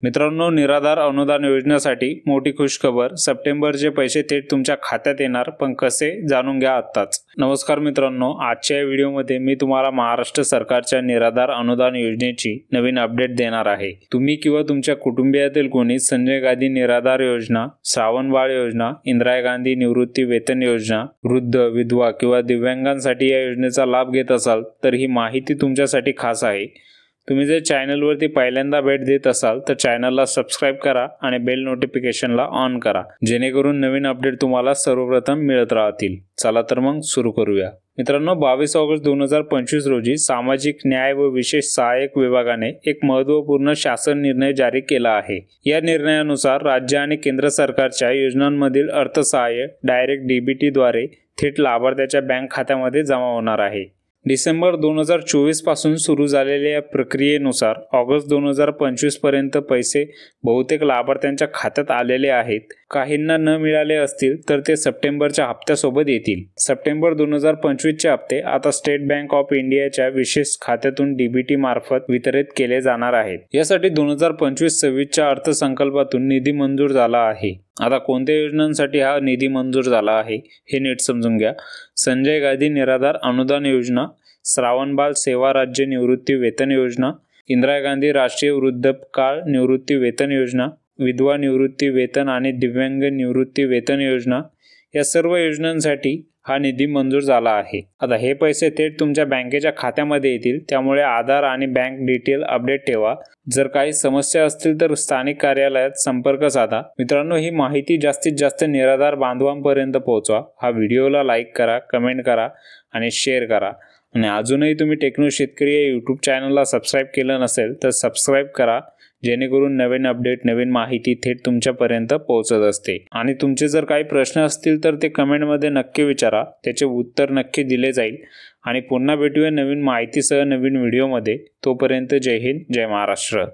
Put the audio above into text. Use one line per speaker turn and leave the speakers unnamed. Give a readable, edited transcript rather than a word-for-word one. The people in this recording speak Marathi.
मित्रांनो, निराधार अनुदान योजनेसाठी मोठी खुशखबर. सप्टेंबरचे पैसे थेट तुमच्या खात्यात येणार, पण कसे जाणून घ्या आत्ताच. नमस्कार मित्रांनो, आजच्या या व्हिडिओमध्ये मी तुम्हाला महाराष्ट्र सरकारच्या निराधार अनुदान योजनेची नवीन अपडेट देणार आहे. तुम्ही किंवा तुमच्या कुटुंबियातील कोणी संजय गांधी निराधार योजना, श्रावण बाळ योजना, इंदिरा गांधी निवृत्ती वेतन योजना, वृद्ध, विधवा किंवा दिव्यांगांसाठी या योजनेचा लाभ घेत असाल तर ही माहिती तुमच्यासाठी खास आहे. तुम्ही जर चॅनलवरती पहिल्यांदा भेट देत असाल तर चॅनलला सबस्क्राईब करा आणि बेल नोटिफिकेशनला ऑन करा, जेणेकरून नवीन अपडेट तुम्हाला सर्वप्रथम मिळत राहतील. चला तर मग सुरू करूया. मित्रांनो, 22 ऑगस्ट 2025 रोजी सामाजिक न्याय व विशेष सहाय्यक विभागाने एक महत्त्वपूर्ण शासन निर्णय जारी केला आहे. या निर्णयानुसार राज्य आणि केंद्र सरकारच्या योजनांमधील अर्थसहाय्य डायरेक्ट डीबीटी द्वारे थेट लाभार्थ्याच्या बँक खात्यामध्ये जमा होणार आहे. डिसेंबर 2024 पासून सुरू झालेल्या या प्रक्रियेनुसार ऑगस्ट 2025 पर्यंत पैसे बहुतेक लाभार्थ्यांच्या खात्यात आलेले आहेत. काहींना न मिळाले असतील तर ते सप्टेंबरच्या हप्त्यासोबत येतील. सप्टेंबर 2025 चे हप्ते आता स्टेट बँक ऑफ इंडियाच्या विशेष खात्यातून डीबीटी मार्फत वितरित केले जाणार आहेत. यासाठी 2025-26 च्या अर्थसंकल्पातून निधी मंजूर झाला आहे. आता कोणत्या योजनांसाठी हा निधी मंजूर झाला आहे हे नीट समजून घ्या. संजय गांधी निराधार अनुदान योजना, श्रावण बाळ सेवा राज्य निवृत्ती वेतन योजना, इंदिरा गांधी राष्ट्रीय वृद्धकाळ निवृत्ती वेतन योजना, विधवा निवृत्ती वेतन आणि दिव्यांग निवृत्ती वेतन योजना, या सर्व योजनांसाठी हा निधी मंजूर झाला आहे. आता हे पैसे थेट तुमच्या बँकेच्या खात्यामध्ये येतील, त्यामुळे आधार आणि बँक डिटेल अपडेट ठेवा. जर काही समस्या असतील तर स्थानिक कार्यालयात संपर्क साधा. मित्रांनो, ही माहिती जास्तीत जास्त निराधार बांधवांपर्यंत पोहोचवा. हा व्हिडिओला लाईक करा, कमेंट करा आणि शेअर करा. आणि अजूनही तुम्ही टेक्नो शेतकरी या यूट्यूब चॅनलला सबस्क्राईब केलं नसेल तर सबस्क्राईब करा, जेणेकरून नवीन अपडेट, नवीन माहिती थेट तुमच्यापर्यंत पोहोचत असते. आणि तुमचे जर काही प्रश्न असतील तर ते कमेंटमध्ये नक्की विचारा, त्याचे उत्तर नक्की दिले जाईल. आणि पुन्हा भेटूया नवीन माहितीसह नवीन व्हिडिओमध्ये. तोपर्यंत जय हिंद, जय महाराष्ट्र.